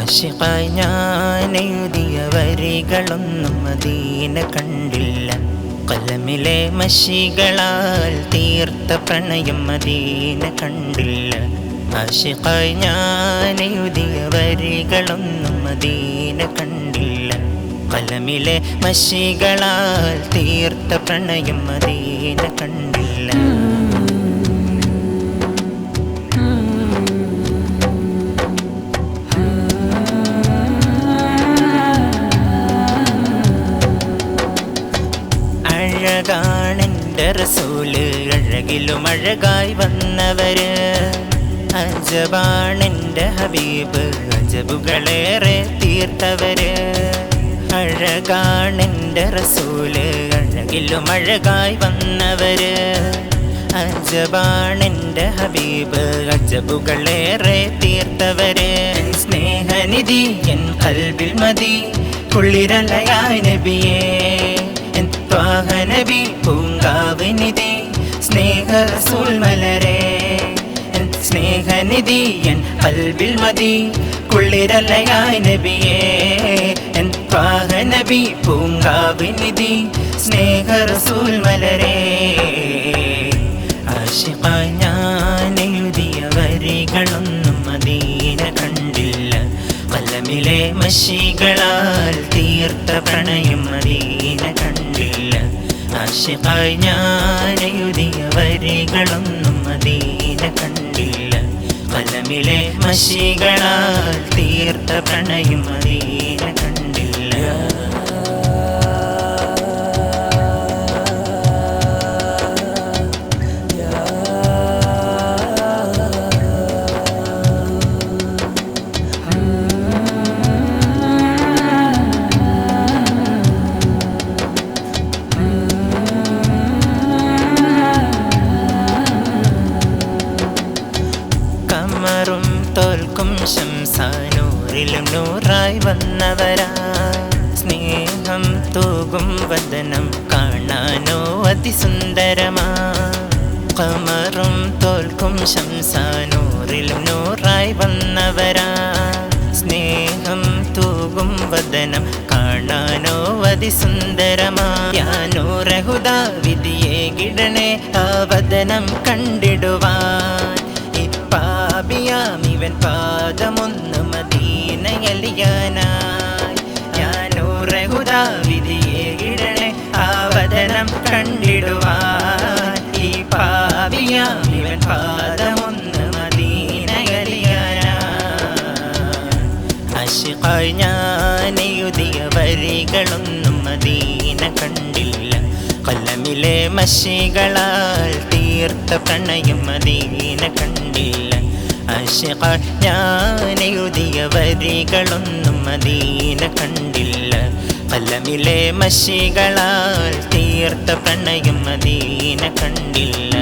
ആശിഖായി ഞാനെഴുതിയ വരികളൊന്നും Medina കണ്ടില്ല. കലമിലെ മഷികളാൽ തീർത്ത പ്രണയം മദീന കണ്ടില്ല. ആശിഖായി ഞാനെഴുതിയ വരികളൊന്നും മദീന കണ്ടില്ല. കലമിലെ മഷികളാൽ തീർത്ത പ്രണയം മദീന കണ്ടില്ല. അഴകാണെൻ്റെ റസൂല്, അഴകിലും അഴകായി വന്നവര്. അജബാണെൻ്റെ ഹബീബ്, അജബുകളേറെ തീർത്തവര്. അഴകാണെൻ്റെ റസൂല്, അഴകിലും അഴകായി വന്നവര്. അജബാണെൻ്റെ ഹബീബ്, അജബുകളേറെ തീർത്തവര്. സ്നേഹനിധി എൻ ഖൽബിൽ മതി, കുളിരലയായ നബിയേ ത്വാഹ നബി പൂങ്കാവ് നിധി, സ്നേഹ റസൂൽ മലരേ. സ്നേഹനിധി എൻ ഖൽബിൽ മതി, കുളിരലയായ നബിയേ ത്വാഹ നബി പൂങ്കാവ് നിധി, സ്നേഹ റസൂൽ മലരേ. ആശിഖായി ഞാനെഴുതിയ വരികളൊന്നും മദീന കണ്ടില്ല. കലമിലെ മഷികളാൽ തീർത്ത പ്രണയം മദീന കണ്ടില്ല. ആശിഖായി ഞാനെഴുതിയ വരികളൊന്നും മദീന കണ്ടില്ല. കലമിലെ മഷികളാൽ തീർത്ത പ്രണയം മദീന കണ്ടില്ല. കമറും തോൽക്കും ശംസാനൂറിലും നൂറായി വന്നവരാ. സ്നേഹം തൂകും വദനം കാണാനോ അതിസുന്ദരമാ. കമറും തോൽക്കും ശംസാനൂറിലും നൂറായി വന്നവരാ. സ്നേഹം തൂകും വദനം കാണാനോ അതിസുന്ദരമാ. യാ നൂറ ഹുദാ വിധിയെ കിടണേ ആ വദനം കണ്ടിടുവാൻ. പാപിയാമിവൻ പാദമൊന്ന് മദീനയലിയാനായി. ഞാനൂറെ ഹുദാ വിധിയെ കിടണേ ആ വദനം കണ്ടിടുവാൻ. ഈ പാപിയാമിവൻ പാദമൊന്ന് മദീനയലിയാനായി. ആശിഖായി ഞാനെഴുതിയ വരികളൊന്നും മദീന കണ്ടില്ല. കലമിലെ മഷികളാൽ തീർത്ത പ്രണയം മദീന കണ്ടില്ല. ആശിഖായി ഞാനെഴുതിയ വരികളൊന്നും മദീന കണ്ടില്ല. കലമിലെ മഷികളാൽ തീർത്ത പ്രണയം മദീന കണ്ടില്ല.